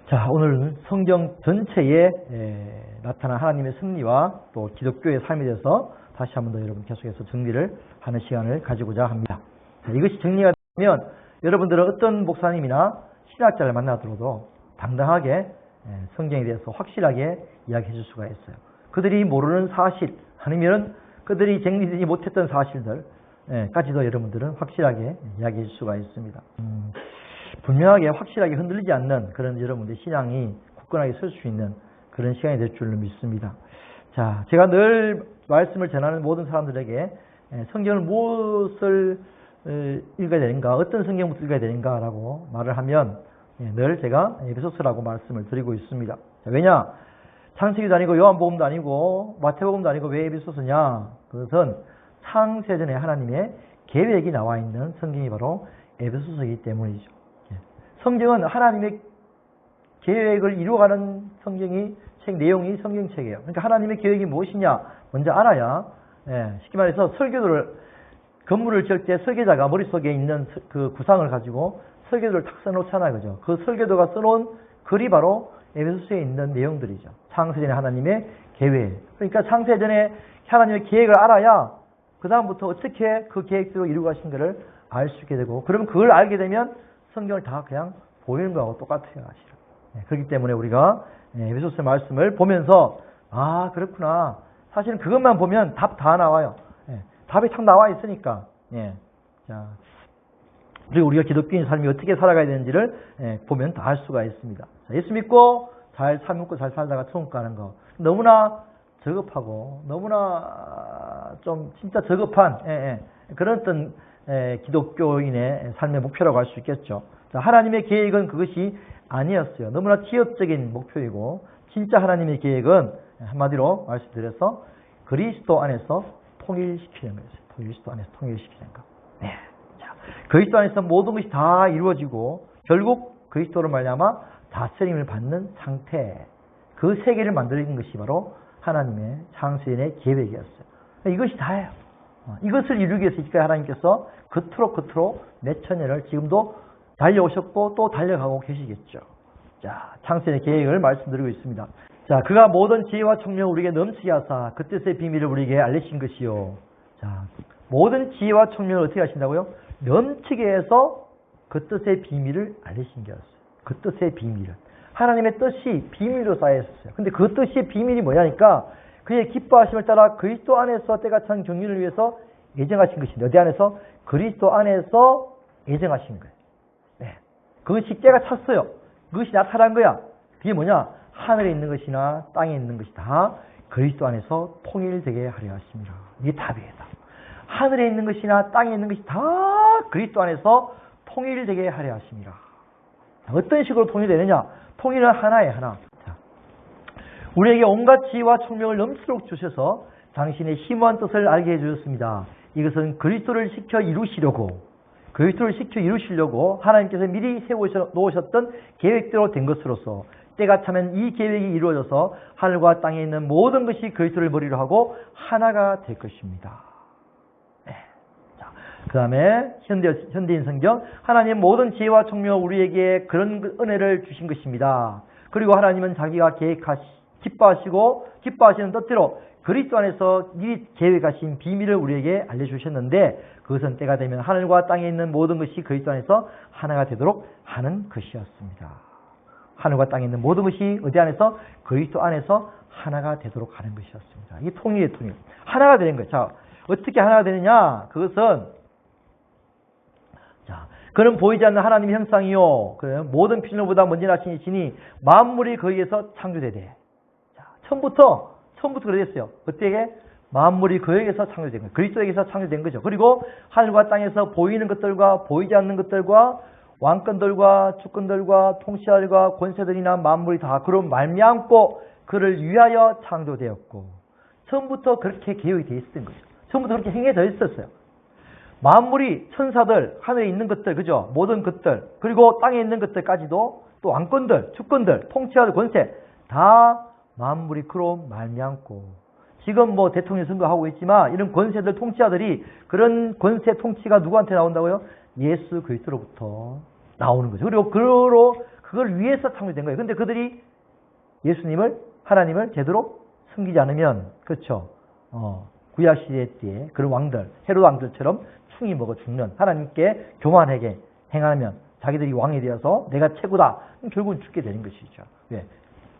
자, 오늘은 성경 전체에 나타난 하나님의 승리와 또 기독교의 삶에 대해서 다시 한 번 더 여러분 계속해서 정리를 하는 시간을 가지고자 합니다. 자, 이것이 정리가 되면 여러분들은 어떤 목사님이나 신학자를 만나더라도 당당하게 성경에 대해서 확실하게 이야기해 줄 수가 있어요. 그들이 모르는 사실 아니면 그들이 정리되지 못했던 사실들까지도 여러분들은 확실하게 이야기해 줄 수가 있습니다. 분명하게 확실하게 흔들리지 않는 그런 여러분들의 신앙이 굳건하게 설 수 있는 그런 시간이 될 줄로 믿습니다. 자, 제가 늘 말씀을 전하는 모든 사람들에게 성경을 무엇을 읽어야 되는가, 어떤 성경부터 읽어야 되는가라고 말을 하면 늘 제가 에베소서라고 말씀을 드리고 있습니다. 자, 왜냐? 창세기도 아니고 요한복음도 아니고 마태복음도 아니고 왜 에베소서냐? 그것은 창세전에 하나님의 계획이 나와 있는 성경이 바로 에베소서이기 때문이죠. 성경은 하나님의 계획을 이루어가는 책 내용이 성경책이에요. 그러니까 하나님의 계획이 무엇이냐 먼저 알아야 쉽게 말해서 건물을 지을 때 설계자가 머릿속에 있는 그 구상을 가지고 설계도를 탁 써놓잖아요. 그죠? 그 설계도가 써놓은 글이 바로 에베소서에 있는 내용들이죠. 창세전에 하나님의 계획. 그러니까 창세전에 하나님의 계획을 알아야 그 다음부터 어떻게 그 계획대로 이루어 가신 것을 알 수 있게 되고, 그러면 그걸 알게 되면 성경을 다 그냥 보이는 거하고 똑같아요, 사실은. 그렇기 때문에 우리가 에베소서 말씀을 보면서 아, 그렇구나. 사실은 그것만 보면 답 다 나와요. 답이 탁 나와 있으니까. 자, 그리고 우리가 기독교인 삶이 어떻게 살아가야 되는지를 보면 다 알 수가 있습니다. 자, 예수 믿고 잘 삶고 잘 살다가 천국 가는 거. 너무나 저급하고 너무나 좀 진짜 저급한 그런 어떤 기독교인의 삶의 목표라고 할 수 있겠죠. 자, 하나님의 계획은 그것이 아니었어요. 너무나 기업적인 목표이고, 진짜 하나님의 계획은 한마디로 말씀드려서 그리스도 안에서 통일시키는 거예요. 그리스도 안에서 통일시키는 거. 자, 그리스도 안에서 모든 것이 다 이루어지고 결국 그리스도로 말미암아 다스림을 받는 상태, 그 세계를 만드는 것이 바로 하나님의 창세전의 계획이었어요. 이것이 다예요. 이것을 이루기 위해서 이까지 하나님께서 그토록 몇 천년을 지금도 달려오셨고 또 달려가고 계시겠죠. 자, 창세전의 계획을 말씀드리고 있습니다. 자, 그가 모든 지혜와 총명을 우리에게 넘치게 하사 그 뜻의 비밀을 우리에게 알리신 것이요. 자, 모든 지혜와 총명을 어떻게 하신다고요? 넘치게 해서 그 뜻의 비밀을 알리신 것이었어요. 그 뜻의 비밀을. 하나님의 뜻이 비밀로 쌓여 있었어요. 근데 그 뜻의 비밀이 뭐냐니까 그의 기뻐하심을 따라 그리스도 안에서 때가 찬 경륜을 위해서 예정하신 것인데, 어디 안에서? 그리스도 안에서 예정하신 거예요. 그것이 때가 찼어요. 그것이 나타난 거야. 그게 뭐냐? 하늘에 있는 것이나 땅에 있는 것이 다 그리스도 안에서 통일되게 하려 하십니다. 이게 답이에요. 하늘에 있는 것이나 땅에 있는 것이 다 그리스도 안에서 통일되게 하려 하십니다. 어떤 식으로 통일되느냐? 통일은 하나예요, 하나. 자, 우리에게 온갖 지혜와 총명을 넘치도록 주셔서 당신의 심오한 뜻을 알게 해주셨습니다. 이것은 그리스도를 시켜 이루시려고 하나님께서 미리 세워놓으셨던 계획대로 된 것으로서 때가 차면 이 계획이 이루어져서 하늘과 땅에 있는 모든 것이 그리스도를 머리로 하고 하나가 될 것입니다. 자, 그 다음에 현대인 성경, 하나님의 모든 지혜와 총명을 우리에게 그런 은혜를 주신 것입니다. 그리고 하나님은 자기가 기뻐하시는 뜻대로 그리스도 안에서 미리 계획하신 비밀을 우리에게 알려주셨는데, 그것은 때가 되면 하늘과 땅에 있는 모든 것이 그리스도 안에서 하나가 되도록 하는 것이었습니다. 하늘과 땅에 있는 모든 것이 어디 안에서? 그리스도 안에서 하나가 되도록 하는 것이었습니다. 이게 통일이에요, 통일. 하나가 되는 거예요. 자, 어떻게 하나가 되느냐? 그것은, 자, 그는 보이지 않는 하나님의 형상이요, 모든 필요보다 먼저 나신 이시니 만물이 거기에서 창조되되. 자, 처음부터 그래 됐어요. 어떻게? 만물이 그에게서 창조된 거예요. 그리스도에게서 창조된 거죠. 그리고 하늘과 땅에서 보이는 것들과 보이지 않는 것들과 왕권들과 주권들과 통치자들과 권세들이나 만물이 다 그로 말미암고 그를 위하여 창조되었고, 처음부터 그렇게 계획이 되어 있었던 거죠. 처음부터 그렇게 행해져 있었어요. 만물이, 천사들, 하늘에 있는 것들, 그죠? 모든 것들, 그리고 땅에 있는 것들까지도, 또 왕권들, 주권들, 통치자들, 권세, 다 만물이 그로 말미암고, 지금 뭐 대통령 선거하고 있지만 이런 권세들, 통치자들이, 그런 권세, 통치가 누구한테 나온다고요? 예수 그리스도로부터 나오는 거죠. 그리고 그걸 위해서 창조된 거예요. 근데 그들이 예수님을, 하나님을 제대로 섬기지 않으면, 그렇죠. 구약 시대 때 그런 왕들, 헤롯 왕들처럼 충이 먹어 죽는, 하나님께 교만하게 행하면 자기들이 왕이 되어서 내가 최고다. 결국은 죽게 되는 것이죠. 왜?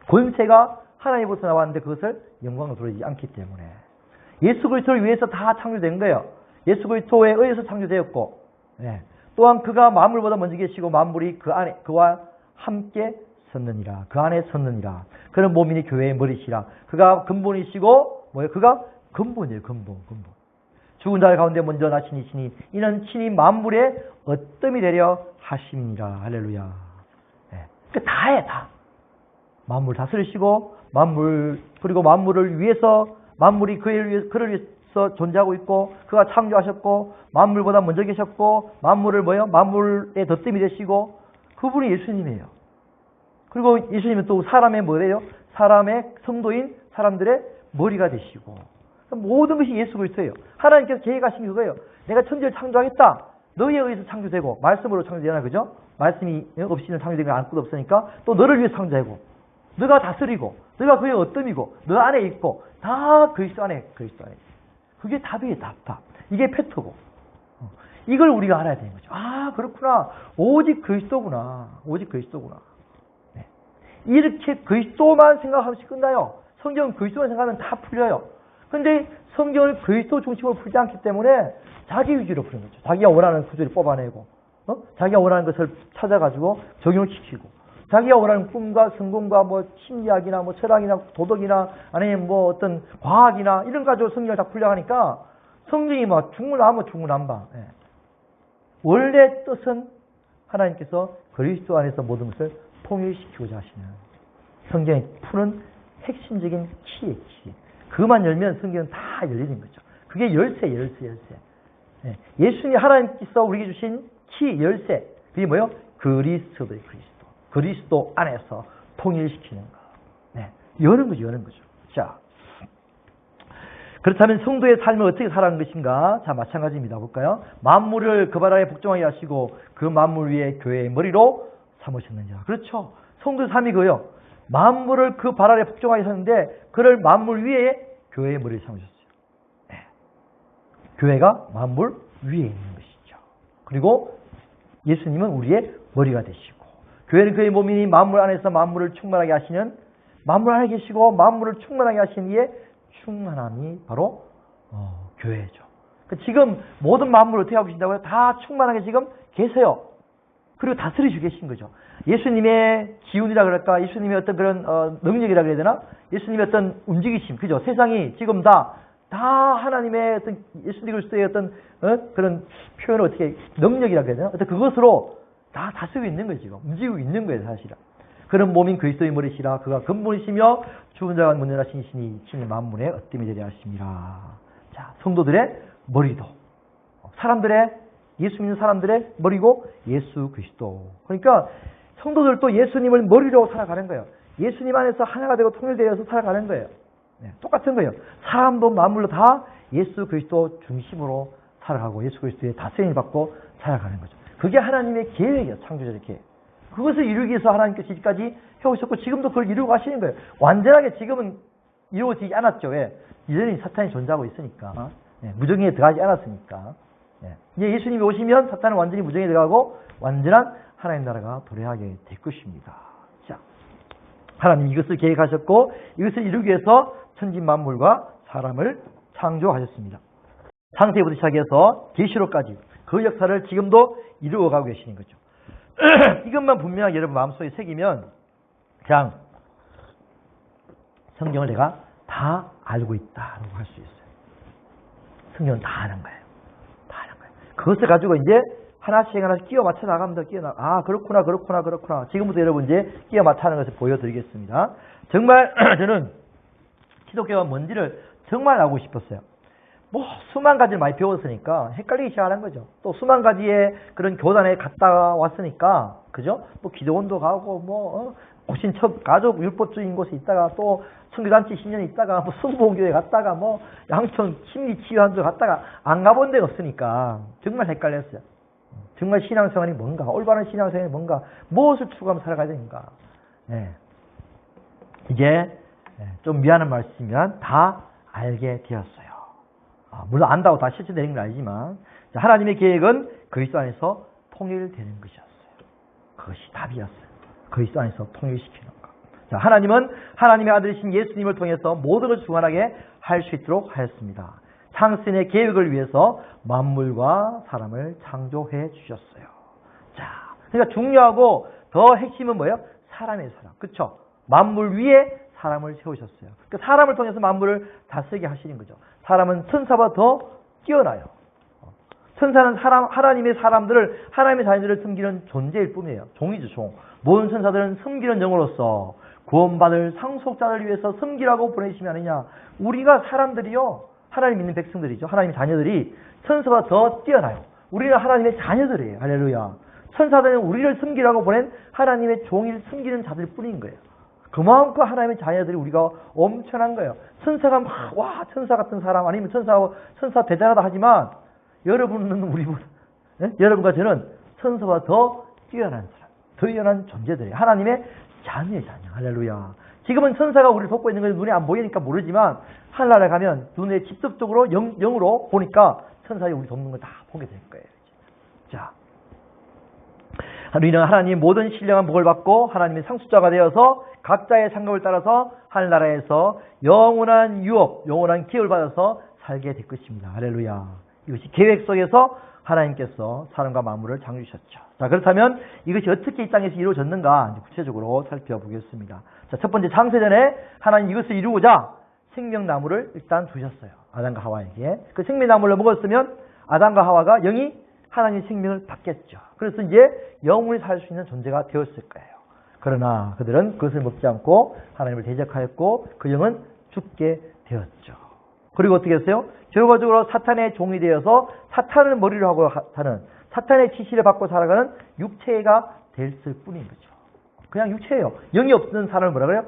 권세가 하나님으로부터 나왔는데 그것을 영광으로 돌리지 않기 때문에. 예수 그리스도를 위해서 다 창조된 거예요. 예수 그리스도에 의해서 창조되었고, 예. 또한 그가 만물보다 먼저 계시고 만물이 그 안에 그와 함께 섰느니라. 그 안에 섰느니라. 그는 몸이니 교회의 머리시라. 그가 근본이시고 뭐예요? 그가 근본이에요. 근본. 죽은 자들 가운데 먼저 나신 이시니 이는 친히 만물의 어뜸이 되려 하심이니라. 할렐루야. 예. 그러니까 다해 다. 만물 다스리시고 그리고 만물을 위해서 만물이 그를 위해서 존재하고 있고 그가 창조하셨고 만물보다 먼저 계셨고 만물을 만물의 덧뜸이 되시고 그분이 예수님이에요. 그리고 예수님은 또 사람의 뭐래요? 사람의 성도인 사람들의 머리가 되시고 모든 것이 예수 그리스도예요. 하나님께서 계획하신 그거예요. 내가 천지를 창조하겠다. 너희에 의해서 창조되고 말씀으로 창조되나 그죠? 말씀이 없이는 창조된 게 아무것도 없으니까 또 너를 위해서 창조하고 너가 다스리고 너가 그의 어뜸이고 너 안에 있고 다 그리스도 안에. 그게 답이에요. 답. 이게 패터고. 이걸 우리가 알아야 되는 거죠. 아 그렇구나. 오직 그리스도구나. 네. 이렇게 그리스도만 생각하면 끝나요. 성경은 그리스도만 생각하면 다 풀려요. 근데 성경을 그리스도 중심으로 풀지 않기 때문에 자기 위주로 푸는 거죠. 자기가 원하는 구절을 뽑아내고 자기가 원하는 것을 찾아가지고 적용을 시키고 자기가 원하는 꿈과 성공과 심리학이나 철학이나 도덕이나 아니면 어떤 과학이나 이런 거 가지고 성경을 다 풀려 하니까 성경이 중문안봐. 예. 원래 뜻은 하나님께서 그리스도 안에서 모든 것을 통일시키고자 하시는 성경이 푸는 핵심적인 키예요. 그만 열면 성경은 다 열리는 거죠. 그게 열쇠. 예. 예수님 하나님께서 우리에게 주신 키 열쇠. 그게 뭐예요? 그리스도의 그리스도 안에서 통일시키는 거. 네. 여는 거죠. 자. 그렇다면 성도의 삶을 어떻게 살아가는 것인가? 자, 마찬가지입니다. 볼까요? 만물을 그 발 아래 복종하게 하시고 그 만물 위에 교회의 머리로 삼으셨느니라. 그렇죠. 성도의 삶이 그거요. 만물을 그 발 아래 복종하게 하셨는데 그를 만물 위에 교회의 머리를 삼으셨어요. 네. 교회가 만물 위에 있는 것이죠. 그리고 예수님은 우리의 머리가 되시고 교회는 그의 몸이니 만물 안에서 만물을 충만하게 하시는 만물 안에 계시고 만물을 충만하게 하신 이의 충만함이 바로 교회죠. 지금 모든 만물을 어떻게 하고 계신다고요? 다 충만하게 지금 계세요. 그리고 다스리시고 계신 거죠. 예수님의 기운이라 그럴까? 예수님의 어떤 그런 능력이라 그래야 되나? 예수님의 어떤 움직이심, 그죠? 세상이 지금 다 하나님의 어떤 예수님 그리스도의 어떤 그런 표현을 어떻게 능력이라 그래야 되나? 어떤 그것으로 다 다스리고 있는 거예요. 지금 움직이고 있는 거예요, 사실은. 그런 몸인 그리스도의 머리시라. 그가 근본이시며 죽은 자가 문전하신 이시니 친히 만물의 어뜸이 되려 하심이라. 자, 성도들의 머리도 예수 믿는 사람들의 머리고 예수 그리스도. 그러니까 성도들도 예수님을 머리로 살아가는 거예요. 예수님 안에서 하나가 되고 통일되어서 살아가는 거예요. 네, 똑같은 거예요. 사람도 만물로 다 예수 그리스도 중심으로 살아가고 예수 그리스도의 다스림을 받고 살아가는 거죠. 그게 하나님의 계획이에요. 창조자의 계획. 그것을 이루기 위해서 하나님께서 이제까지 해오셨고 지금도 그걸 이루고 가시는 거예요. 완전하게 지금은 이루어지지 않았죠. 왜? 이전에 사탄이 존재하고 있으니까. 네, 무정에 들어가지 않았으니까. 네. 이제 예수님이 오시면 사탄은 완전히 무정에 들어가고 완전한 하나님 나라가 도래하게 될 것입니다. 자, 하나님 이것을 계획하셨고 이것을 이루기 위해서 천지 만물과 사람을 창조하셨습니다. 창세기부터 시작해서 계시록까지 그 역사를 지금도 이루어가고 계시는 거죠. 이것만 분명하게 여러분 마음속에 새기면 그냥 성경을 내가 다 알고 있다라고 할 수 있어요. 성경은 다 아는 거예요. 그것을 가지고 이제 하나씩 끼워 맞춰 나갑니다. 그렇구나. 지금부터 여러분 이제 끼워 맞춰는 것을 보여드리겠습니다. 정말 저는 기독교가 뭔지를 정말 알고 싶었어요. 수만 가지를 많이 배웠으니까 헷갈리기 시작하는 거죠. 또 수만 가지의 그런 교단에 갔다 왔으니까, 그죠? 기도원도 가고, 고신첩, 가족, 율법주의인 곳에 있다가, 또 청교단체 10년 있다가, 순복음교회 갔다가, 양천 심리치유한도 갔다가, 안 가본 데가 없으니까, 정말 헷갈렸어요. 정말 신앙생활이 뭔가, 올바른 신앙생활이 뭔가, 무엇을 추구하며 살아가야 되는가. 네. 이제 좀 미안한 말씀이지만 다 알게 되었어요. 물론 안다고 다 실천되는 건 아니지만 하나님의 계획은 그리스도 안에서 통일되는 것이었어요. 그것이 답이었어요. 그리스도 안에서 통일시키는 것. 자, 하나님은 하나님의 아들이신 예수님을 통해서 모든 것을 중환하게 할 수 있도록 하였습니다. 창세의 계획을 위해서 만물과 사람을 창조해 주셨어요. 자, 그러니까 중요하고 더 핵심은 뭐예요? 사람의 사람. 그렇죠? 만물 위에 사람을 세우셨어요. 그러니까 사람을 통해서 만물을 다스리게 하시는 거죠. 사람은 천사보다 더 뛰어나요. 천사는 하나님의 사람들을, 하나님의 자녀들을 섬기는 존재일 뿐이에요. 종이죠, 종. 모든 천사들은 섬기는 영으로서 구원받을 상속자를 위해서 섬기라고 보내시면 아니냐. 우리가 사람들이요, 하나님 믿는 백성들이죠. 하나님의 자녀들이 천사보다 더 뛰어나요. 우리는 하나님의 자녀들이에요. 할렐루야. 천사들은 우리를 섬기라고 보낸 하나님의 종일 섬기는 자들 뿐인 거예요. 그만큼 하나님의 자녀들이 우리가 엄청난 거예요. 천사가 막, 와, 천사 같은 사람, 아니면 천사 대단하다 하지만, 여러분은 여러분과 저는 천사보다 더 뛰어난 사람, 더 뛰어난 존재들이에요. 하나님의 자녀의 자녀. 할렐루야. 지금은 천사가 우리를 돕고 있는 건 눈에 안 보이니까 모르지만, 하늘나라에 가면 눈에 직접적으로 영으로 보니까 천사들이 우리 돕는 걸 다 보게 될 거예요. 자. 우리는 하나님 모든 신령한 복을 받고 하나님의 상속자가 되어서 각자의 상급을 따라서 하늘나라에서 영원한 유업, 영원한 기업을 받아서 살게 될 것입니다. 할렐루야. 이것이 계획 속에서 하나님께서 사람과 만물을 창조하셨죠. 자, 그렇다면 이것이 어떻게 이 땅에서 이루어졌는가 구체적으로 살펴보겠습니다. 자, 첫 번째 창세전에 하나님 이것을 이루고자 생명나무를 일단 주셨어요. 아담과 하와에게. 그 생명나무를 먹었으면 아담과 하와가 영이 하나님의 생명을 받겠죠. 그래서 이제 영원히 살 수 있는 존재가 되었을 거예요. 그러나 그들은 그것을 먹지 않고 하나님을 대적하였고 그 영은 죽게 되었죠. 그리고 어떻게 했어요? 결과적으로 사탄의 종이 되어서 사탄을 머리로 하고 사는, 사탄의 지시를 받고 살아가는 육체가 됐을 뿐인 거죠. 그냥 육체예요. 영이 없는 사람을 뭐라 그래요?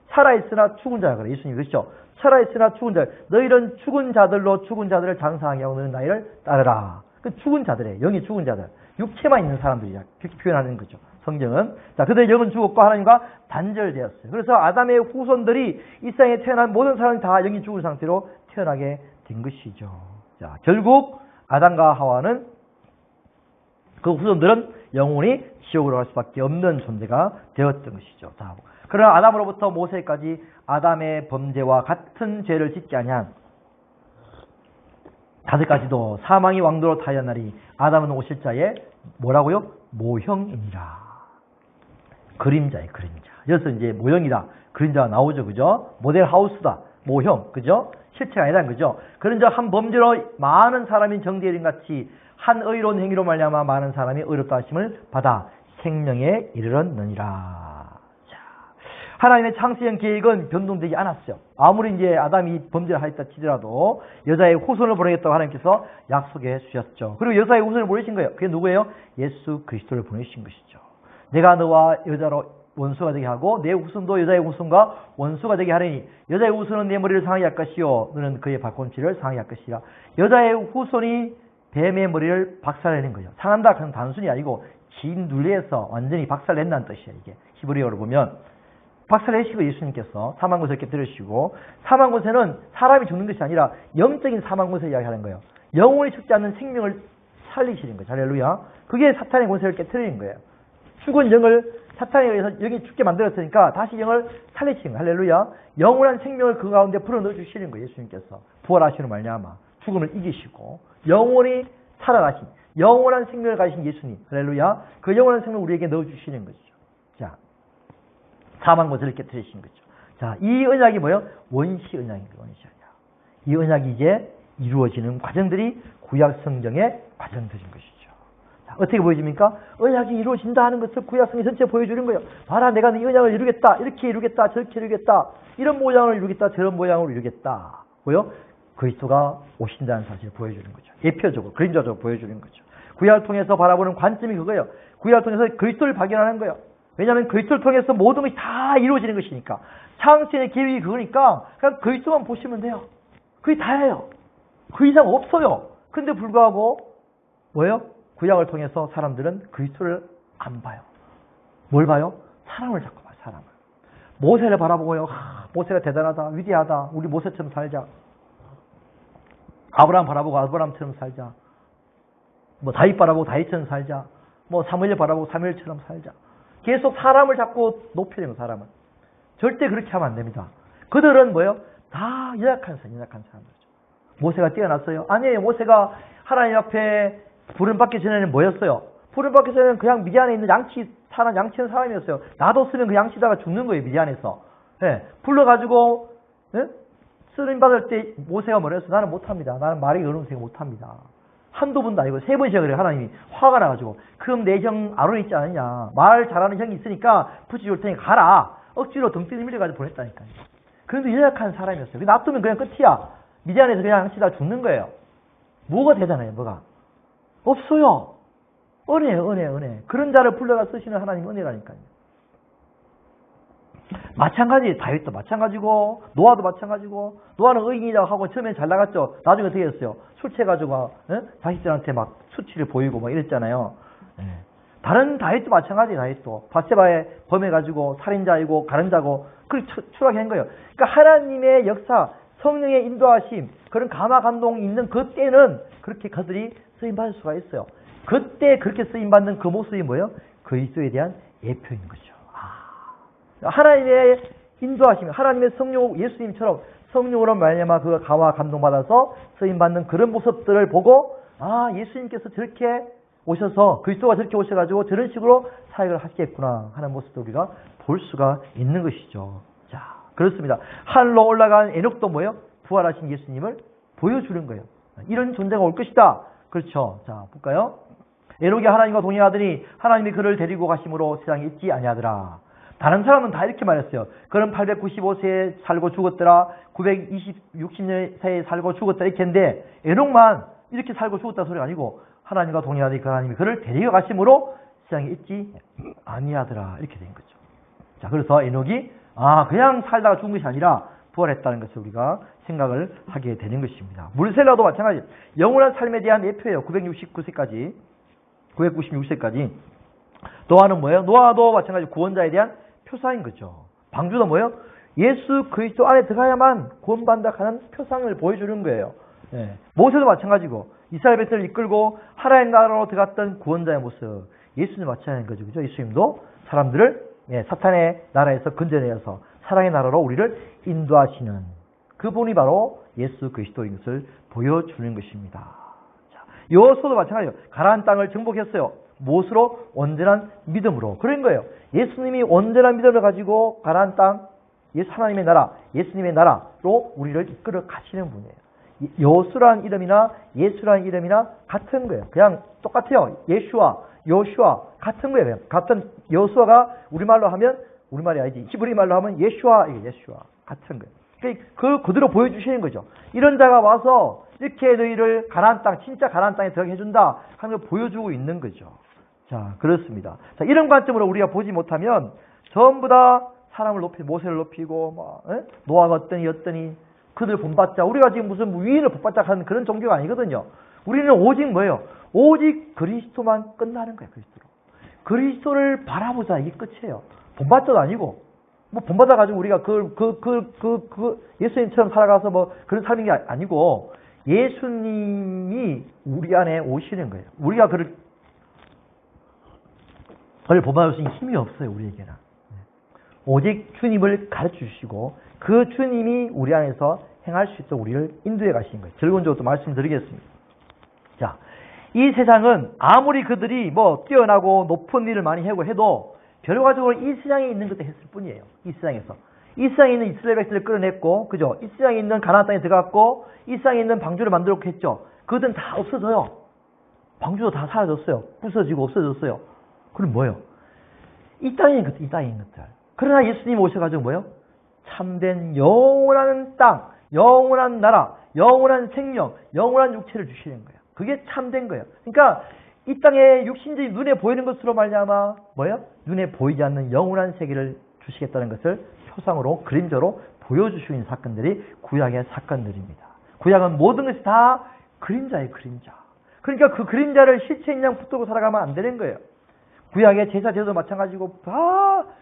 살아있으나 죽은 자라 그래요. 예수님 그렇죠? 살아있으나 죽은 자. 너희는 죽은 자들로 죽은 자들을 장사하게 하고 너는 나이를 따르라. 그 죽은 자들이에요. 영이 죽은 자들. 육체만 있는 사람들이야. 그렇게 표현하는 거죠. 성경은. 자, 그들의 영은 죽었고 하나님과 단절되었어요. 그래서 아담의 후손들이 이 세상에 태어난 모든 사람이 다 영이 죽은 상태로 태어나게 된 것이죠. 자, 결국 아담과 하와는 그 후손들은 영원히 지옥으로 갈 수밖에 없는 존재가 되었던 것이죠. 자, 그러나 아담으로부터 모세까지 아담의 범죄와 같은 죄를 짓게 아니한 다들까지도 사망이 왕도로 타였나니 아담은 오실 자의 뭐라고요? 모형이니라. 그림자의 그림자. 여기서 이제 모형이다. 그림자가 나오죠. 그죠? 모델 하우스다. 모형. 그죠? 실체가 아니라는 거죠. 그런저 한 범죄로 많은 사람이 정죄된 같이 한 의로운 행위로 말미암아 많은 사람이 의롭다 하심을 받아 생명에 이르렀느니라. 하나님의 창세전 계획은 변동되지 않았어요. 아무리 이제 아담이 범죄를 하였다 치더라도 여자의 후손을 보내겠다고 하나님께서 약속해 주셨죠. 그리고 여자의 후손을 보내신 거예요. 그게 누구예요? 예수 그리스도를 보내신 것이죠. 내가 너와 여자로 원수가 되게 하고 내 후손도 여자의 후손과 원수가 되게 하리니 여자의 후손은 내 머리를 상하게 할 것이요 너는 그의 발꿈치를 상하게 할 것이라. 여자의 후손이 뱀의 머리를 박살내는 거예요. 상한다 그건 단순히 아니고 진 눌레에서 완전히 박살낸다는 뜻이에요. 이게 히브리어로 보면 박살내시고 예수님께서 사망 곳을 이렇게 들으시고 사망 곳에는 사람이 죽는 것이 아니라 영적인 사망 곳을 이야기하는 거예요. 영원히 죽지 않는 생명을 살리시는 거예요. 할렐루야. 그게 사탄의 권세를 깨뜨리는 거예요. 죽은 영을 사탄에 의해서 영이 죽게 만들었으니까 다시 영을 살리시는 거예요. 할렐루야. 영원한 생명을 그 가운데 불어넣어 주시는 거예요. 예수님께서 부활하시는 말미암아 죽음을 이기시고 영원히 살아가신 영원한 생명을 가지신 예수님. 할렐루야. 그 영원한 생명을 우리에게 넣어주시는 거죠. 자, 사망 것을 이렇게 들으신 거죠. 자, 이 언약이 뭐예요? 원시 언약입니다. 원시 언약. 이 언약이 이제 이루어지는 과정들이 구약 성경의 과정들인 것이죠. 자, 어떻게 보여집니까? 언약이 이루어진다 하는 것을 구약 성경 전체에 보여주는 거예요. 봐라, 내가 이 언약을 이루겠다. 이렇게 이루겠다. 저렇게 이루겠다. 이런 모양을 이루겠다. 저런 모양으로 이루겠다. 뭐요? 그리스도가 오신다는 사실을 보여주는 거죠. 예표적으로, 그림자적으로 보여주는 거죠. 구약을 통해서 바라보는 관점이 그거예요. 구약을 통해서 그리스도를 발견하는 거예요. 왜냐하면 그리스도를 통해서 모든 것이 다 이루어지는 것이니까. 창세의 계획이 그거니까 그냥 그리스도만 보시면 돼요. 그게 다예요. 그 이상 없어요. 근데 불구하고 뭐예요? 구약을 통해서 사람들은 그리스도를 안 봐요. 뭘 봐요? 사람을 자꾸 봐요. 사람을. 모세를 바라보고요. 모세가 대단하다. 위대하다. 우리 모세처럼 살자. 아브라함 바라보고 아브라함처럼 살자. 뭐 다윗 바라보고 다윗처럼 살자. 뭐 사무엘 바라보고 사무엘처럼 살자. 계속 사람을 자꾸 높여야 돼요. 사람을. 절대 그렇게 하면 안 됩니다. 그들은 뭐예요? 다 연약한 사람들이죠. 모세가 뛰어났어요? 아니에요. 모세가 하나님 앞에 부름받기 전에는 뭐였어요? 부름받기 전에는 그냥 미디안에 있는 양치는 사람이었어요. 놔뒀으면 그 양치다가 죽는 거예요. 미디안에서. 예, 불러가지고 예? 쓰임 받을 때 모세가 뭐라 했어요? 나는 못합니다. 나는 말이 어려워서 못합니다. 한두 번도 아니고 세 번씩이나 그래요. 하나님이 화가 나가지고 그럼 내 형 아론 있지 않느냐. 말 잘하는 형이 있으니까 붙여줄 테니 가라. 억지로 등 밀려가지고 보냈다니까요. 그런데 연약한 사람이었어요. 놔두면 그냥 끝이야. 미디안에서 그냥 양치다가 죽는 거예요. 뭐가 대단해요? 뭐가? 없어요. 은혜. 그런 자를 불러가 쓰시는 하나님 은혜라니까요. 마찬가지, 다윗도 마찬가지고, 노아도 마찬가지고, 노아는 의인이라고 하고 처음엔 잘 나갔죠. 나중에 어떻게 했어요? 술 취해가지고, 자식들한테 막 수치를 보이고 막 이랬잖아요. 다른 다윗도 마찬가지, 다윗도. 바세바에 범해가지고 살인자이고, 가른자고, 그렇게 추락한 거예요. 그러니까 하나님의 역사, 성령의 인도하심, 그런 감화 감동이 있는 그때는 그렇게 그들이 쓰임받을 수가 있어요. 그때 그렇게 쓰임받는 그 모습이 뭐예요? 그리스도에 대한 예표인 거죠. 하나님의 인도하심, 하나님의 성령, 예수님처럼 성령으로 말미암아 그가 감화 감동받아서 쓰임받는 그런 모습들을 보고 예수님께서 저렇게 오셔서 그리스도가 저렇게 오셔가지고 저런 식으로 사역을 하시겠구나 하는 모습도 우리가 볼 수가 있는 것이죠. 자, 그렇습니다. 하늘로 올라간 에녹도 뭐예요? 부활하신 예수님을 보여주는 거예요. 이런 존재가 올 것이다. 그렇죠. 자, 볼까요? 에녹이 하나님과 동행하더니 하나님이 그를 데리고 가심으로 세상에 있지 아니하더라. 다른 사람은 다 이렇게 말했어요. 그는 895세에 살고 죽었더라. 960년에 살고 죽었더라. 이렇게 했는데 에녹만 이렇게 살고 죽었다 소리가 아니고 하나님과 동행하더니 그 하나님이 그를 데리고 가심으로 세상에 있지 아니하더라. 이렇게 된 거죠. 자, 그래서 에녹이 그냥 살다가 죽은 것이 아니라 부활했다는 것을 우리가 생각을 하게 되는 것입니다. 물셀라도 마찬가지. 영원한 삶에 대한 예표예요. 969세까지. 노아는 뭐예요? 노아도 마찬가지 구원자에 대한 표상인 거죠. 방주도 뭐예요? 예수 그리스도 안에 들어가야만 구원받는다 하는 표상을 보여주는 거예요. 모세도 마찬가지고 이스라엘 백성을 이끌고 하나님 나라로 들어갔던 구원자의 모습. 예수님 마찬가지인 거죠. 그죠? 예수님도 사람들을 사탄의 나라에서 건져내어서 사랑의 나라로 우리를 인도하시는 그분이 바로 예수 그리스도인 것을 보여주는 것입니다. 자, 여호수아도 마찬가지예요. 가나안 땅을 정복했어요. 무엇으로? 온전한 믿음으로. 그런 거예요. 예수님이 온전한 믿음을 가지고 가나안 땅, 하나님의 나라, 예수님의 나라로 우리를 이끌어 가시는 분이에요. 여호수아라는 이름이나 예수라는 이름이나 같은 거예요. 그냥 똑같아요. 요슈아 같은 거예요. 같은 여호수아가 우리말로 하면 우리말이 아니지. 히브리 말로 하면 예슈아 같은 거예요. 그대로 보여주시는 거죠. 이런 자가 와서 이렇게 너희를 가나안 땅, 진짜 가나안 땅에 들어가게 해준다 하는 걸 보여주고 있는 거죠. 자, 그렇습니다. 자, 이런 관점으로 우리가 보지 못하면 전부 다 사람을 모세를 높이고 노아가 어떠니 그들 본받자. 우리가 지금 무슨 위인을 본받자 하는 그런 종교가 아니거든요. 우리는 오직 뭐예요? 오직 그리스도만 끝나는 거예요. 그리스도를 바라보자. 이게 끝이에요. 본받자도 아니고 본받아 가지고 우리가 예수님처럼 살아가서 그런 삶인 게 아니고 예수님이 우리 안에 오시는 거예요. 우리가 그를 본받을 수 있는 힘이 없어요. 우리에게는. 오직 주님을 가르쳐 주시고 그 주님이 우리 안에서 행할 수 있도록 우리를 인도해 가시는 거예요. 결론적으로 말씀드리겠습니다. 자, 이 세상은 아무리 그들이 뛰어나고 높은 일을 많이 하고 해도 결과적으로 이 세상에 있는 것도 했을 뿐이에요. 이 세상에서. 이 세상에 있는 이스라엘 백성을 끌어냈고, 그죠? 이 세상에 있는 가나안 땅에 들어갔고, 이 세상에 있는 방주를 만들었고 했죠. 그들은 다 없어져요. 방주도 다 사라졌어요. 부서지고 없어졌어요. 그럼 뭐예요? 이 땅에 있는 것들. 그러나 예수님이 오셔가지고 뭐예요? 참된 영원한 땅, 영원한 나라, 영원한 생명, 영원한 육체를 주시는 거예요. 그게 참된 거예요. 그러니까 이 땅에 육신적이 눈에 보이는 것으로 말미암아 뭐예요? 눈에 보이지 않는 영원한 세계를 주시겠다는 것을 표상으로 그림자로 보여주시는 사건들이 구약의 사건들입니다. 구약은 모든 것이 다 그림자예요. 그림자. 그러니까 그 그림자를 실체인 양 붙들고 살아가면 안 되는 거예요. 구약의 제사 제도도 마찬가지고,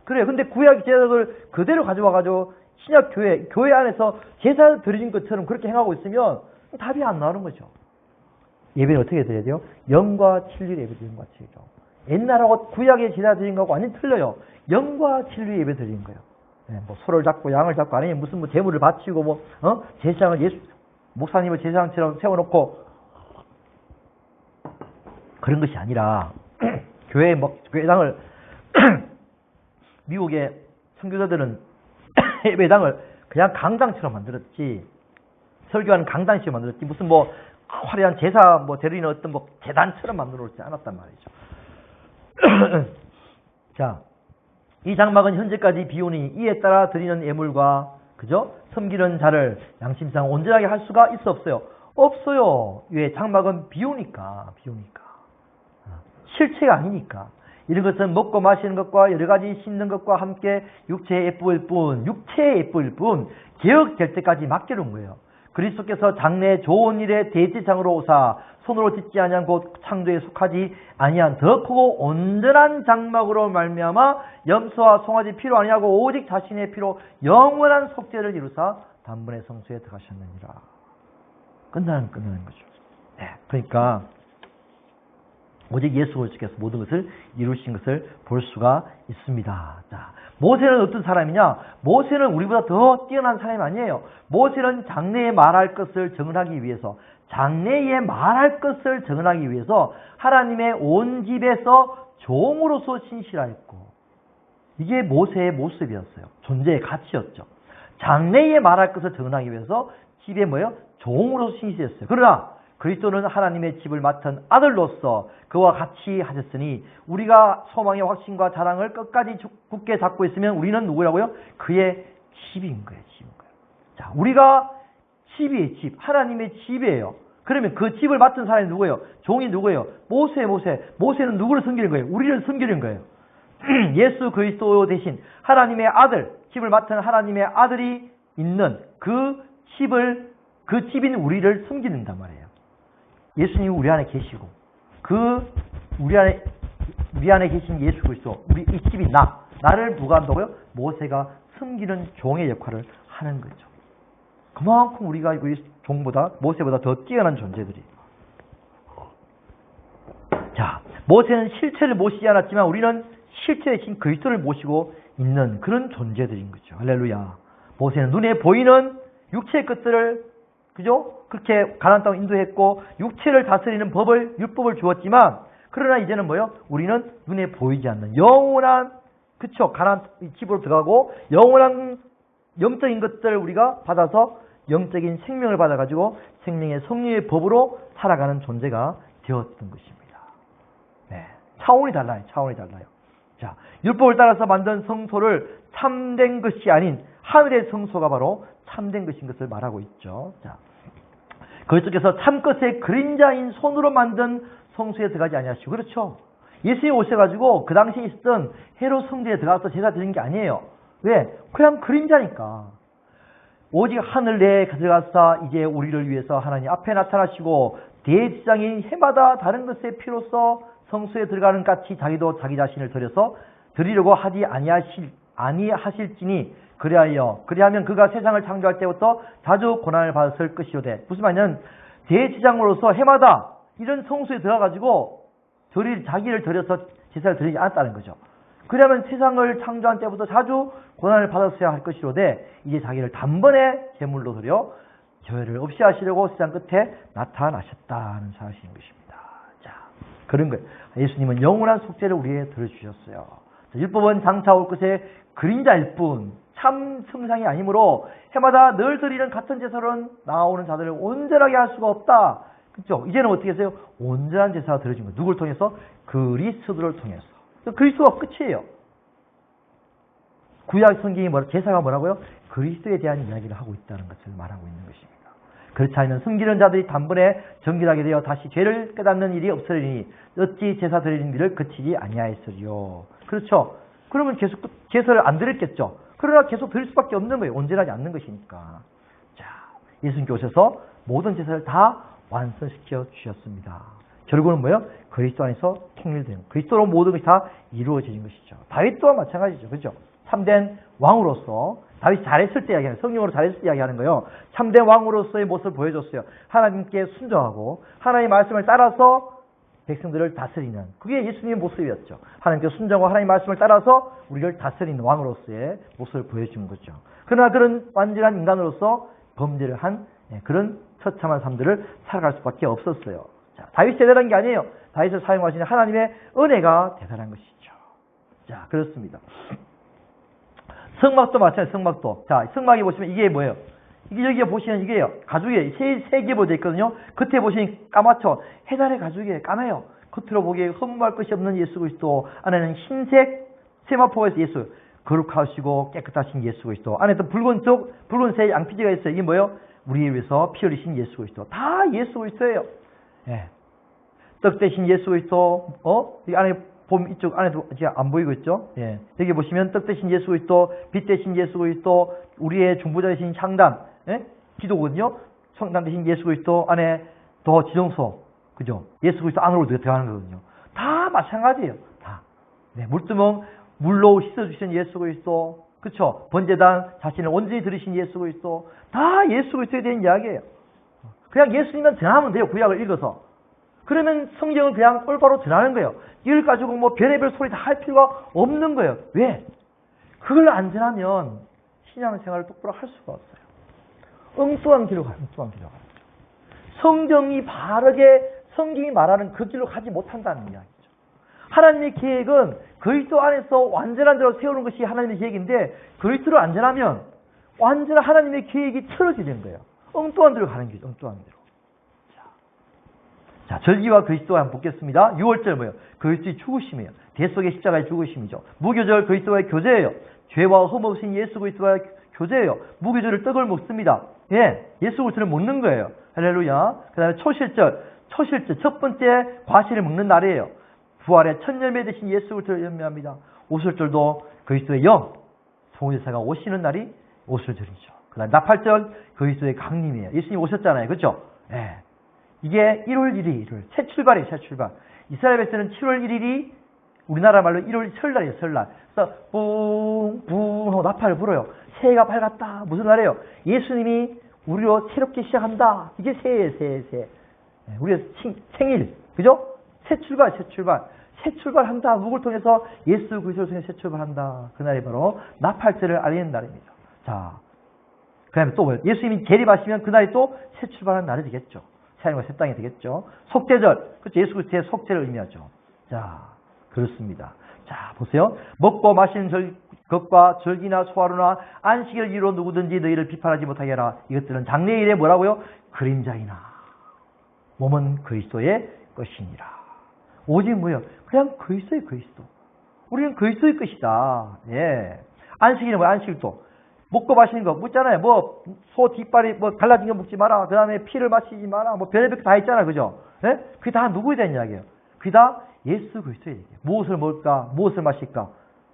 그래요. 근데 구약 제도를 그대로 가져와가지고 신약 교회 안에서 제사 드리는 것처럼 그렇게 행하고 있으면 답이 안 나오는 거죠. 예배는 어떻게 드려야 돼요? 영과 진리로 예배 드리는 것 같아요. 옛날하고 구약의 제사 드리는 거하고 완전히 틀려요. 영과 진리로 예배 드리는 거예요. 네, 뭐 소를 잡고 양을 잡고 아니면 무슨 뭐 제물을 바치고 뭐 제사장을 목사님을 제사장처럼 세워놓고 그런 것이 아니라 교회당을 미국의 선교사들은 예배당을 그냥 강당처럼 만들었지, 설교하는 강당처럼 만들었지 무슨 뭐 화려한 제사 뭐 드리는 어떤 뭐 재단처럼 만들어 놓지 않았단 말이죠. 자, 이 장막은 현재까지 비오니 이에 따라 드리는 예물과 그죠? 섬기는 자를 양심상 온전하게 할 수가 있어 없어요? 없어요. 왜? 장막은 비오니까. 실체가 아니니까. 이런 것은 먹고 마시는 것과 여러 가지 씻는 것과 함께 육체에 예쁘일 뿐 개혁될 때까지 맡겨놓은 거예요. 그리스도께서 장래의 좋은 일에 대제장으로 오사 손으로 짓지 아니한 곧 창조에 속하지 아니한 더 크고 온전한 장막으로 말미암아 염소와 송아지 피로 아니하고 오직 자신의 피로 영원한 속죄를 이루사 단번에 성소에 들어가셨느니라. 끝나는 거죠. 네, 그러니까 오직 예수 그리스도께서 모든 것을 이루신 것을 볼 수가 있습니다. 자, 모세는 어떤 사람이냐? 모세는 우리보다 더 뛰어난 사람이 아니에요. 모세는 장래에 말할 것을 정언하기 위해서, 하나님의 온 집에서 종으로서 신실하였고, 이게 모세의 모습이었어요. 존재의 가치였죠. 장래에 말할 것을 정언하기 위해서 집에 종으로서 신실했어요. 그러나 그리스도는 하나님의 집을 맡은 아들로서 그와 같이 하셨으니 우리가 소망의 확신과 자랑을 끝까지 굳게 잡고 있으면 우리는 누구라고요? 그의 집인 거예요. 자, 우리가 집, 하나님의 집이에요. 그러면 그 집을 맡은 사람이 누구예요? 종이 누구예요? 모세는 누구를 섬기는 거예요? 우리를 섬기는 거예요. 예수 그리스도 대신 하나님의 아들, 집을 맡은 하나님의 아들이 있는 그 집인 우리를 섬기는단 말이에요. 예수님이 우리 안에 계시고 우리 안에 계신 예수 그리스도, 이 집이 나를 누가 한다고요? 모세가 섬기는 종의 역할을 하는 거죠. 그만큼 우리가 이 종보다 모세보다 더 뛰어난 존재들이. 자, 모세는 실체를 모시지 않았지만 우리는 실체 대신 그리스도를 모시고 있는 그런 존재들인 거죠. 할렐루야. 모세는 눈에 보이는 육체의 것들을 그렇게 가나안 땅을 인도했고 육체를 다스리는 율법을 주었지만, 그러나 이제는 우리는 눈에 보이지 않는 영원한 가나안 집으로 들어가고 영원한 영적인 것들을 우리가 받아서 영적인 생명을 받아가지고 생명의 성령의 법으로 살아가는 존재가 되었던 것입니다. 네, 차원이 달라요. 자, 율법을 따라서 만든 성소를 참된 것이 아닌 하늘의 성소가 바로 참된 것인 것을 말하고 있죠. 자, 그리스도께서 참것의 그림자인 손으로 만든 성소에 들어가지 아니하시고, 그렇죠? 예수님이 오셔가지고 그 당시에 있었던 헤롯 성전에 들어가서 제사 드리는 게 아니에요. 왜? 그냥 그림자니까. 오직 하늘 내에 들어가서 이제 우리를 위해서 하나님 앞에 나타나시고 대제사장인 해마다 다른 것의 피로써 성소에 들어가는 같이 자기도 자기 자신을 드리려고 하지 아니하실지니 그리하면 그가 세상을 창조할 때부터 자주 고난을 받았을 것이오되, 무슨 말이냐면 대제사장으로서 해마다 이런 성소에 들어가가지고 자기를 드려서 제사를 드리지 않았다는 거죠. 그러면 세상을 창조한 때부터 자주 고난을 받았어야 할 것이로되 이제 자기를 단번에 제물로 드려 죄를 없이 하시려고 세상 끝에 나타나셨다는 사실인 것입니다. 자, 그런 거예요. 예수님은 영원한 속죄를 우리에게 들어주셨어요. 율법은 장차 올 것의 그림자일 뿐 참 승상이 아니므로 해마다 늘 드리는 같은 제사로는 나오는 자들을 온전하게 할 수가 없다. 그렇죠? 이제는 어떻게 했어요? 온전한 제사가 드려진 거예요. 누굴 통해서? 그리스도를 통해서. 그리스도가 끝이에요. 구약 성경이 제사가 뭐라고요? 그리스도에 대한 이야기를 하고 있다는 것을 말하고 있는 것입니다. 그렇지 않으면 섬기는 자들이 단번에 정결하게 되어 다시 죄를 깨닫는 일이 없으리니 어찌 제사 드리는 일을 그치지 아니하였으리요. 그렇죠? 그러면 계속 제사를 안 드렸겠죠. 그러나 계속 드릴 수밖에 없는 거예요. 온전하지 않는 것이니까. 자, 예수님께 오셔서 모든 제사를 다 완성시켜 주셨습니다. 결국은 뭐예요? 그리스도 안에서 통일되는, 그리스도로 모든 것이 다 이루어지는 것이죠. 다윗 또한 마찬가지죠. 그렇죠? 참된 왕으로서, 다윗이 잘했을 때 이야기하는, 성령으로 잘했을 때 이야기하는 거예요. 참된 왕으로서의 모습을 보여줬어요. 하나님께 순종하고 하나님의 말씀을 따라서 백성들을 다스리는, 그게 예수님의 모습이었죠. 하나님께 순종하고 하나님의 말씀을 따라서 우리를 다스리는 왕으로서의 모습을 보여준 거죠. 그러나 그런 완전한 인간으로서 범죄를 한 그런 처참한 삶들을 살아갈 수밖에 없었어요. 자, 다윗이 대단한 게 아니에요. 다윗을 사용하시는 하나님의 은혜가 대단한 것이죠. 자, 그렇습니다. 성막도 마찬가지예요. 성막도. 자, 성막에 보시면 이게 뭐예요? 이게 여기에 보시면 이게요. 가죽이에요. 세 개로 되어 있거든요. 겉에 보시면 까맣죠. 해달의 가죽이에요. 까매요. 겉으로 보기에 흠모할 것이 없는 예수 그리스도, 안에는 흰색 세마포에서 예수, 거룩하시고 깨끗하신 예수 그리스도, 안에 또 붉은색 양피지가 있어요. 이게 뭐예요? 우리를 위해서 피 흘리신 예수 그리스도. 다 예수 그리스도예요. 예. 떡 대신 예수 그리스도, 이 안에 보면 이쪽 안에도 지금 안 보이고 있죠? 예. 여기 보시면 떡 대신 예수 그리스도, 빛 대신 예수 그리스도, 우리의 중보자 대신 상단, 예? 기도거든요. 성당 대신 예수 그리스도, 안에 더 지정소, 그죠? 예수 그리스도 안으로 들어가는 거거든요. 다 마찬가지예요. 다. 네. 물두멍, 물로 씻어주신 예수 그리스도, 그쵸? 번제단 자신을 온전히 들으신 예수 그리스도, 다 예수 그리스도에 대한 이야기예요. 그냥 예수님만 전하면 돼요. 구약을 읽어서. 그러면 성경을 그냥 올바로 전하는 거예요. 이걸 가지고 뭐 별의별 소리 다 할 필요가 없는 거예요. 왜? 그걸 안 전하면 신앙생활을 똑바로 할 수가 없어요. 엉뚱한 길로 가요. 엉뚱한 길로 가요. 성경이 바르게 성경이 말하는 그 길로 가지 못한다는 이야기죠. 하나님의 계획은 그리스도 안에서 완전한 대로 세우는 것이 하나님의 계획인데, 그리스도를 안 전하면 완전한 하나님의 계획이 틀어지는 거예요. 엉뚱한 데로 가는 길이죠. 엉뚱한 데로. 자, 절기와 그리스도와 한번 보겠습니다. 6월절 뭐예요? 그리스도의 죽으심이에요. 대속의 십자가의 죽으심이죠. 무교절 그리스도와의 교제예요. 죄와 흠 없인 예수 그리스도와의 교제예요. 무교절을 떡을 먹습니다. 예, 예수 그리스도를 먹는 거예요. 할렐루야. 그 다음에 초실절 첫 번째 과실을 먹는 날이에요. 부활의 첫 열매 되신 예수 그리스도를 열매합니다. 오술절도 그리스도의 영, 성호제사가 오시는 날이 오술절이죠. 그 다음에 나팔절 그리스도의 강림이에요. 예수님 오셨잖아요. 그렇죠? 예. 이게 1월 1일이 새 출발이에요. 새 출발. 이스라엘 백성은 7월 1일이 우리나라 말로 1월 설날이에요. 설날. 그래서 뿡뿡 하고 나팔을 불어요. 새해가 밝았다. 무슨 날이에요? 예수님이 우리로 새롭게 시작한다. 이게 새해예요. 새해. 우리의 생일. 그죠? 새 출발. 새 출발한다. 누굴 통해서? 예수 그리스도를 통해 새 출발한다. 그날이 바로 나팔절을 알리는 날입니다. 자, 그 다음에 또 뭐예요? 예수님이 재림하시면 그날이 또 새 출발하는 날이 되겠죠. 새하늘과 새 땅이 되겠죠. 속죄절. 그렇죠. 예수 그리스도의 속죄를 의미하죠. 자, 그렇습니다. 자, 보세요. 먹고 마시는 것과 절기나 소하루나 안식일 이유로 누구든지 너희를 비판하지 못하게 하라. 이것들은 장래일에 뭐라고요? 그림자이나 몸은 그리스도의 것이니라. 오직 뭐예요? 그냥 그리스도의 그리스도. 우리는 그리스도의 것이다. 예. 안식일은 뭐야? 안식일도 먹고 마시는 거 묻잖아요. 뭐 소 뒷발이 뭐 갈라진 거 먹지 마라. 그 다음에 피를 마시지 마라. 뭐 별의별 다 있잖아, 그죠? 예? 그게 다 누구에 대한 이야기예요? 그게 다 예수 그리스도의 얘기예요. 무엇을 먹을까? 무엇을 마실까?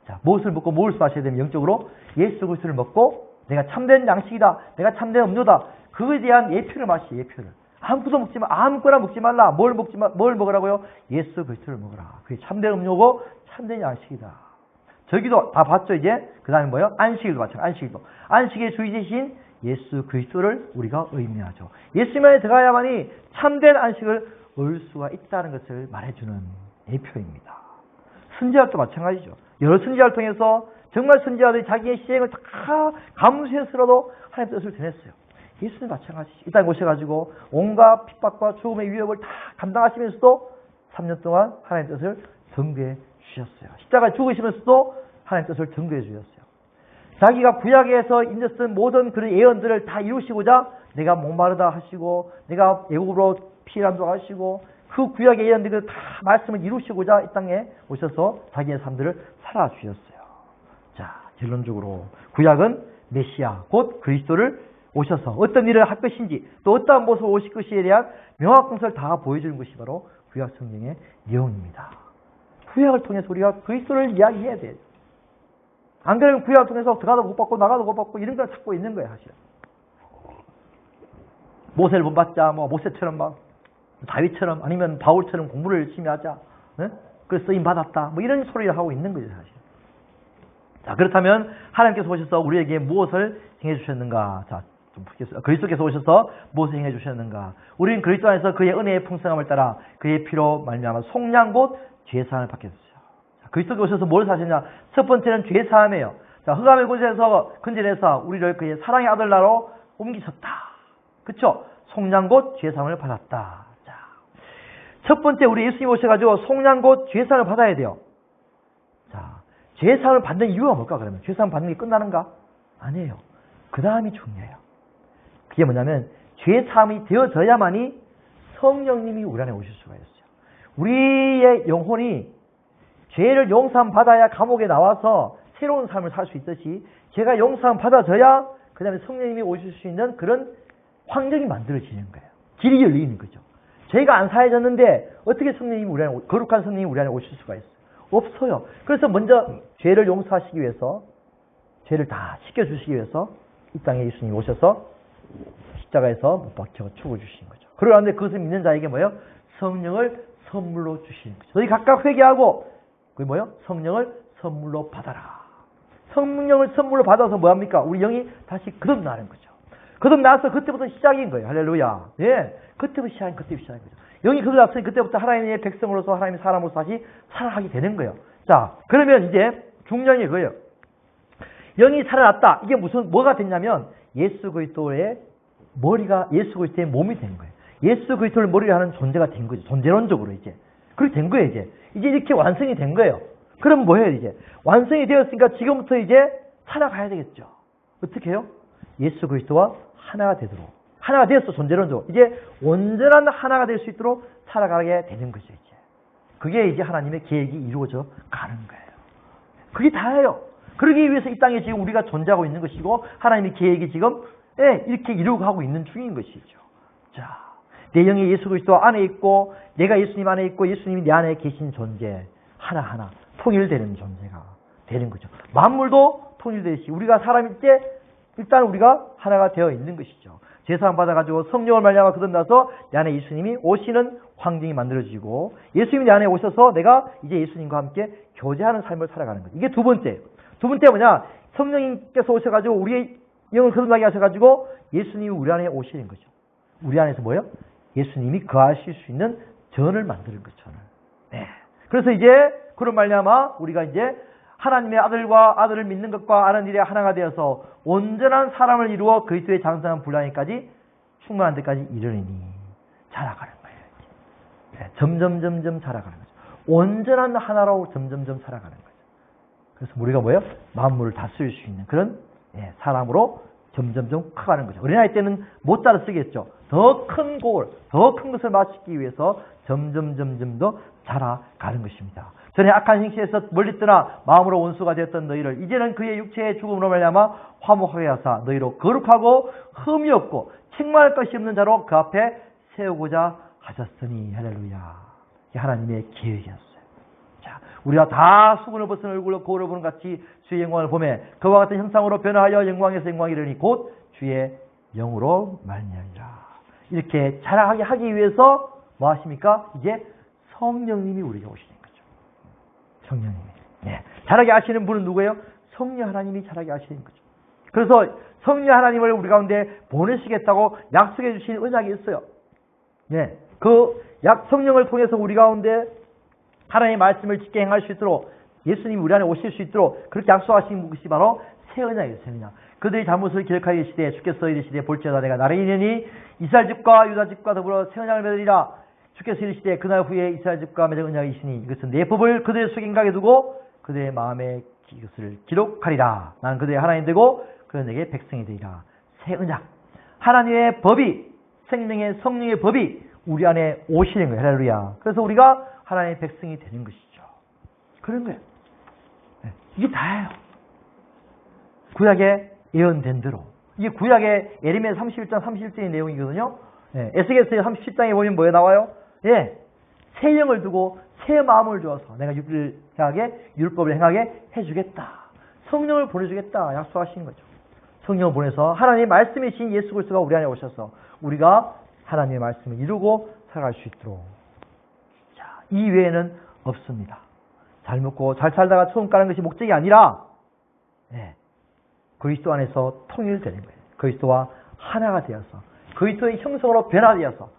자, 무엇을 먹고 무엇을 마셔야 되면 영적으로 예수 그리스도를 먹고 내가 참된 양식이다. 내가 참된 음료다. 그거에 대한 예표를 마시. 예표를. 아무거나 먹지 말라. 뭘 먹으라고요? 예수 그리스도를 먹으라. 그게 참된 음료고 참된 양식이다. 저기도 다 봤죠, 이제? 그 다음에 뭐예요? 안식일도 마찬가지. 안식일도. 안식의 주의 대신 예수 그리스도를 우리가 의미하죠. 예수님에 들어가야만이 참된 안식을 얻을 수가 있다는 것을 말해주는 예표입니다. 선지자도 마찬가지죠. 여러 선지자를 통해서 정말 선지자들이 자기의 시행을 다 감수해서라도 하나님의 뜻을 전했어요. 예수님 마찬가지죠. 이 땅에 오셔가지고 온갖 핍박과 죽음의 위협을 다 감당하시면서도 3년 동안 하나님의 뜻을 전개해 주셨어요. 십자가에 죽으시면서도 하나님의 뜻을 전개해 주셨어요. 자기가 구약에서 인적쓴 모든 그런 예언들을 다 이루시고자 내가 목마르다 하시고 내가 애굽으로 피난도 하시고 그 구약의 예언들을 다 말씀을 이루시고자 이 땅에 오셔서 자기의 삶들을 살아주셨어요. 자, 결론적으로 구약은 메시아 곧 그리스도를 오셔서 어떤 일을 할 것인지 또 어떠한 모습으로 오실 것에 대한 명확한 것을 다 보여주는 것이 바로 구약 성경의 내용입니다. 구약을 통해서 우리가 그리스도를 이야기해야 돼요. 안 그러면 구약을 통해서 들어가도 못 받고 나가도 못 받고 이런 걸 찾고 있는 거예요, 사실. 모세를 못 받자, 뭐 모세처럼 막 다윗처럼 아니면 바울처럼 공부를 열심히 하자. 네? 그래서 쓰임 받았다. 뭐 이런 소리를 하고 있는 거죠, 사실. 자, 그렇다면 하나님께서 오셔서 우리에게 무엇을 행해 주셨는가? 자, 좀 풀겠습니다. 그리스도께서 오셔서 무엇을 행해 주셨는가? 우리는 그리스도 안에서 그의 은혜의 풍성함을 따라 그의 피로 말미암아 속량 곧 죄사함을 받게 됐어요. 자, 그리스도께서 오셔서 뭘 사셨냐? 첫 번째는 죄사함이에요. 자, 흑암의 곳에서 근절해서 우리를 그의 사랑의 아들 나라로 옮기셨다. 그쵸? 속량 곧 죄사함을 받았다. 자, 첫 번째 우리 예수님 오셔가지고 속량 곧 죄사함을 받아야 돼요. 자, 죄사함을 받는 이유가 뭘까 그러면? 죄사함 받는 게 끝나는가? 아니에요. 그 다음이 중요해요. 그게 뭐냐면 죄사함이 되어져야만이 성령님이 우리 안에 오실 수가 있어요. 우리의 영혼이 죄를 용서함 받아야 감옥에 나와서 새로운 삶을 살 수 있듯이 죄가 용서함 받아져야 그 다음에 성령님이 오실 수 있는 그런 환경이 만들어지는 거예요. 길이 열리는 거죠. 죄가 안 사해졌는데 어떻게 성령님이 우리 안에, 거룩한 성령님이 우리 안에 오실 수가 있어요? 없어요. 그래서 먼저 죄를 용서하시기 위해서, 죄를 다 씻겨주시기 위해서 이 땅에 예수님이 오셔서 십자가에서 못 박혀 죽어주신 거죠. 그러는데 그것을 믿는 자에게 뭐예요? 성령을 선물로 주시는 거죠. 너희 각각 회개하고 그게 뭐예요? 성령을 선물로 받아라. 성령을 선물로 받아서 뭐합니까? 우리 영이 다시 거듭나는 거죠. 거듭나서 그때부터 시작인 거예요. 할렐루야. 예, 그때부터 시작인 거죠. 영이 거듭났으니 그때부터 하나님의 백성으로서 하나님의 사람으로서 다시 살아가게 되는 거예요. 자, 그러면 이제 중요한 게 그거예요. 영이 살아났다. 이게 뭐가 됐냐면 예수 그리스도의 머리가 예수 그리스도의 몸이 된 거예요. 예수 그리스도를 머리로 하는 존재가 된 거죠. 존재론적으로 이제. 그렇게 된 거예요, 이제. 이제 이렇게 완성이 된 거예요. 그럼 뭐 해요, 이제? 완성이 되었으니까 지금부터 이제 살아가야 되겠죠. 어떻게 해요? 예수 그리스도와 하나가 되도록. 하나가 되었어, 존재론적으로. 이제 온전한 하나가 될 수 있도록 살아가게 되는 거죠, 이제. 그게 이제 하나님의 계획이 이루어져 가는 거예요. 그게 다예요. 그러기 위해서 이 땅에 지금 우리가 존재하고 있는 것이고, 하나님의 계획이 지금, 이렇게 이루어가고 있는 중인 것이죠. 자, 내 영이 예수 그리스도 안에 있고, 내가 예수님 안에 있고, 예수님이 내 안에 계신 존재, 하나하나 통일되는 존재가 되는 거죠. 만물도 통일되듯이 우리가 사람일 때 일단 우리가 하나가 되어 있는 것이죠. 제사함 받아가지고 성령을 말미암아 거듭나서 내 안에 예수님이 오시는 환경이 만들어지고 예수님이 내 안에 오셔서 내가 이제 예수님과 함께 교제하는 삶을 살아가는 거죠. 이게 두 번째. 두 번째 뭐냐? 성령님께서 오셔가지고 우리의 영을 거듭나게 하셔가지고 예수님이 우리 안에 오시는 거죠. 우리 안에서 뭐예요? 예수님이 거하실 수 있는 전을 만드는 거죠. 네. 그래서 이제 그런 말미암아 우리가 이제 하나님의 아들과 아들을 믿는 것과 아는 일에 하나가 되어서 온전한 사람을 이루어 그리스도의 장성한 분량에까지 충만한 데까지 이르리니 자라가는 거예요. 네. 점점 자라가는 거죠. 온전한 하나로 점점 살아가는 거죠. 그래서 우리가 뭐예요? 만물을 다스릴 수 있는 그런 사람으로 점점 커가는 거죠. 어린아이 때는 못 따라 쓰겠죠. 더 큰 골, 더 큰 것을 마치기 위해서 점점 더 자라가는 것입니다. 전에 악한 행실에서 멀리 떠나 마음으로 원수가 되었던 너희를 이제는 그의 육체의 죽음으로 말미암아 화목하게 하사 너희로 거룩하고 흠이 없고 책망할 것이 없는 자로 그 앞에 세우고자 하셨으니 할렐루야. 이게 하나님의 계획이었어요. 자, 우리가 다 수분을 벗은 얼굴로 거울을 보는 같이 주의 영광을 보매 그와 같은 형상으로 변화하여 영광에서 영광이 이르니 곧 주의 영으로 말미암이라. 이렇게 자라게 하기 위해서 뭐 하십니까? 이제 성령님이 우리에게 오시는 거죠. 성령님이. 네. 자라게 하시는 분은 누구예요? 성령 하나님이 자라게 하시는 거죠. 그래서 성령 하나님을 우리 가운데 보내시겠다고 약속해 주신 언약이 있어요. 네. 그 성령을 통해서 우리 가운데 하나님의 말씀을 짓게 행할 수 있도록 예수님이 우리 안에 오실 수 있도록 그렇게 약속하신 것이 바로 새 언약이에요. 새 언약. 그들의 잘못을 기억하여 이르시되 주께서 이르시되 볼지어다 내가 나를 인하니 이스라엘 집과 유다 집과 더불어 새 언약을 맺으리라. 주께서 이르시되 그날 후에 이스라엘 집과 맺은 언약이시니 이것은 내 법을 그들의 속인각에 두고 그들의 마음에 이것을 기록하리라. 나는 그들의 하나님 되고 그는 내게 백성이 되리라. 새 언약. 하나님의 법이 생명의 성령의 법이 우리 안에 오시는 거예요. 할렐루야. 그래서 우리가 하나님의 백성이 되는 것이죠. 그런 거예요. 네. 이게 다예요. 구약에 예언된 대로. 이게 구약의 예레미야 31장 31절의 내용이거든요. 네. 에스겔서의 37장에 보면 뭐에 나와요? 예. 새 영을 두고 새 마음을 주어서 내가 율법을 행하게 해주겠다. 성령을 보내주겠다. 약속하시는 거죠. 성령을 보내서 하나님의 말씀이신 예수 그리스도가 우리 안에 오셔서 우리가 하나님의 말씀을 이루고 살아갈 수 있도록. 자, 이 외에는 없습니다. 잘 먹고 잘 살다가 소금 까는 것이 목적이 아니라 그리스도 안에서 통일되는 거예요. 그리스도와 하나가 되어서 그리스도의 형성으로 변화되어서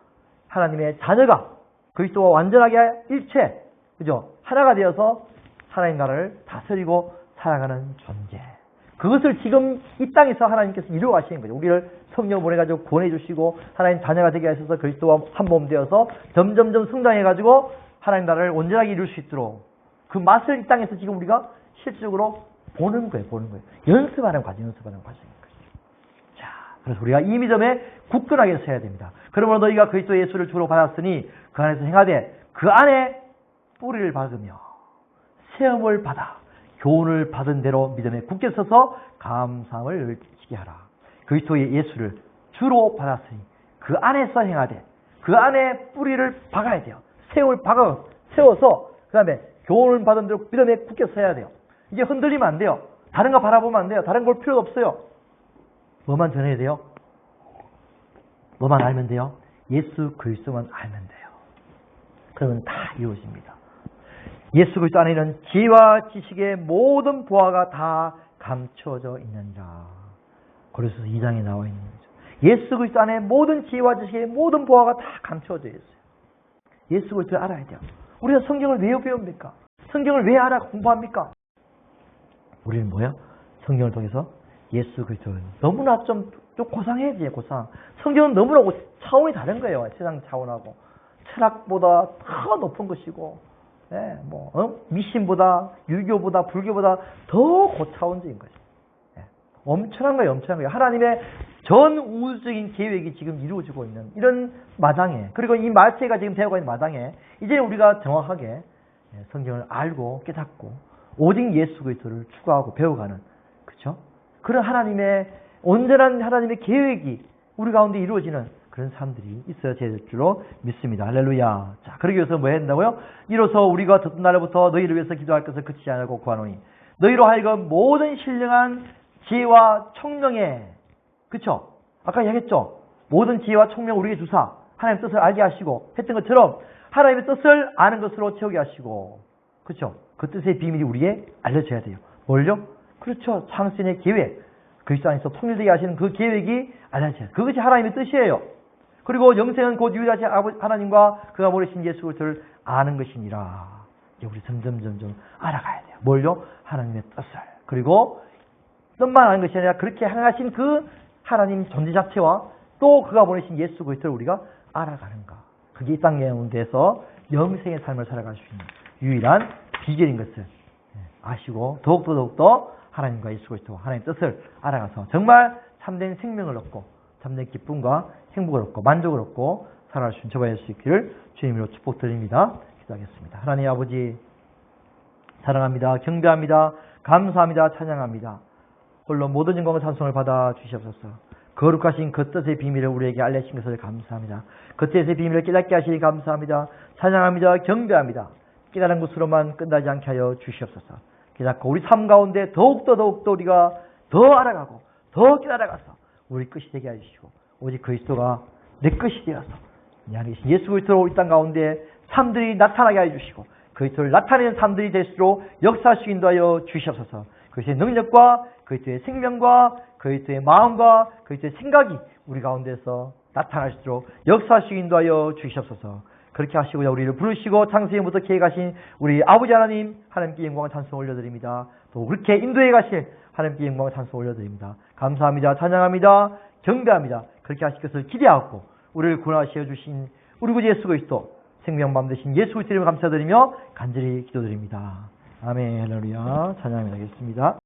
하나님의 자녀가 그리스도와 완전하게 일체, 그죠? 하나가 되어서 하나님 나라를 다스리고 살아가는 존재. 그것을 지금 이 땅에서 하나님께서 이루어 가시는 거죠. 우리를 성령 보내가지고 구원해 주시고 하나님 자녀가 되게 하셔서 그리스도와 한 몸 되어서 점점점 성장해가지고 하나님 나라를 온전하게 이룰 수 있도록 그 맛을 이 땅에서 지금 우리가 실질적으로 보는 거예요. 연습하는 과정인 거죠. 자, 그래서 우리가 이 믿음에 굳건하게 서야 됩니다. 그러므로 너희가 그리스도 예수를 주로 받았으니 그 안에서 행하되 그 안에 뿌리를 박으며 세움을 받아 교훈을 받은 대로 믿음에 굳게 서서 감사함을 지게 하라. 그리스도의 예수를 주로 받았으니 그 안에서 행하되 그 안에 뿌리를 박아야 돼요. 세워서 그 다음에 교훈을 받은 대로 믿음에 굳게 서야 돼요. 이게 흔들리면 안 돼요. 다른 거 바라보면 안 돼요. 다른 걸 필요도 없어요. 뭐만 전해야 돼요? 뭐만 알면 돼요? 예수 그리스도만 알면 돼요. 그러면 다 이루어집니다. 예수 그리스도 안에는 지혜와 지식의 모든 보화가 다 감춰져 있느니라. 그래서 2장에 나와 있는 거죠. 예수 그리스도 안에 모든 지혜와 지식의 모든 보화가 다 감춰져 있어요. 예수 그리스도를 알아야 돼요. 우리가 성경을 왜 배웁니까? 성경을 왜 알아 공부합니까? 우리는 뭐야? 성경을 통해서 예수 그리스도를 너무나 좀 고상해야 돼요. 고상. 성경은 너무나 차원이 다른 거예요. 세상 차원하고. 철학보다 더 높은 것이고 미신보다 유교보다 불교보다 더 고차원적인 거죠. 엄청난 거예요. 하나님의 전 우주적인 계획이 지금 이루어지고 있는 이런 마당에, 그리고 이 말세가 지금 되어가는 마당에 이제 우리가 정확하게 성경을 알고 깨닫고 오직 예수 그리스도를 추구하고 배워가는, 그렇죠? 그런 하나님의 온전한 하나님의 계획이 우리 가운데 이루어지는 그런 사람들이 있어야 될 줄로 믿습니다. 할렐루야. 자, 그러기 위해서 뭐 해야 된다고요? 이로써 우리가 듣던 날부터 너희를 위해서 기도할 것을 그치지 않고 구하노니 너희로 하여금 모든 신령한 지혜와 총명에, 그쵸? 아까 얘기했죠? 모든 지혜와 총명 우리에게 주사 하나님의 뜻을 알게 하시고 했던 것처럼 하나님의 뜻을 아는 것으로 채우게 하시고, 그쵸? 그 뜻의 비밀이 우리에게 알려져야 돼요. 뭘요? 그렇죠. 창세의 계획, 그리스도 안에서 통일되게 하시는 그 계획이 알려져야 돼요. 그것이 하나님의 뜻이에요. 그리고 영생은 곧 유일하신 하나님과 그가 보내신 예수 그리스도를 아는 것이니라. 우리 점점 알아가야 돼요. 뭘요? 하나님의 뜻을. 그리고 뜻만 아는 것이 아니라 그렇게 행하신 그 하나님 존재 자체와 또 그가 보내신 예수 그리스도를 우리가 알아가는가. 그게 이 땅 가운데서 영생의 삶을 살아갈 수 있는 유일한 비결인 것을 아시고 더욱더 하나님과 예수 그리스도 하나님의 뜻을 알아가서 정말 참된 생명을 얻고 참된 기쁨과 행복을 얻고 만족을 얻고 살아갈 수 있는 저와 될 수 있기를 주님으로 축복드립니다. 기도하겠습니다. 하나님 아버지 사랑합니다. 경배합니다. 감사합니다. 찬양합니다. 홀로 모든 영광과 찬송을 받아 주시옵소서. 거룩하신 그 뜻의 비밀을 우리에게 알려주신 것을 감사합니다. 그 뜻의 비밀을 깨닫게 하시니 감사합니다. 찬양합니다. 경배합니다. 깨달은 것으로만 끝나지 않게 하여 주시옵소서. 깨닫고 우리 삶 가운데 더욱더 우리가 더 알아가고 더 깨달아가서 우리 끝이 되게 해주시고 오직 그리스도가 내 끝이 되어서 이 안에 계신 예수 그리스도로 이 땅 가운데 삶들이 나타나게 해주시고 그리스도를 나타내는 삶들이 될수록 역사하시기 인도하여 주시옵소서. 그리스도의 능력과 그리스도의 생명과 그리스도의 마음과 그리스도의 생각이 우리 가운데서 나타나시도록 역사하시기 인도하여 주시옵소서. 그렇게 하시고요. 우리를 부르시고 창세기부터 계획하신 우리 아버지 하나님 하나님께 영광과 찬송 올려드립니다. 또 그렇게 인도해 가실 하나님께 영광과 찬송 올려드립니다. 감사합니다. 찬양합니다. 경배합니다. 그렇게 하실 것을 기대하고 우리를 구원하시어 주신 우리 구주 예수 그리스도 생명맘 되신 예수 그리스도를 감사드리며 간절히 기도드립니다. 아멘. 할렐루야. 찬양하겠습니다.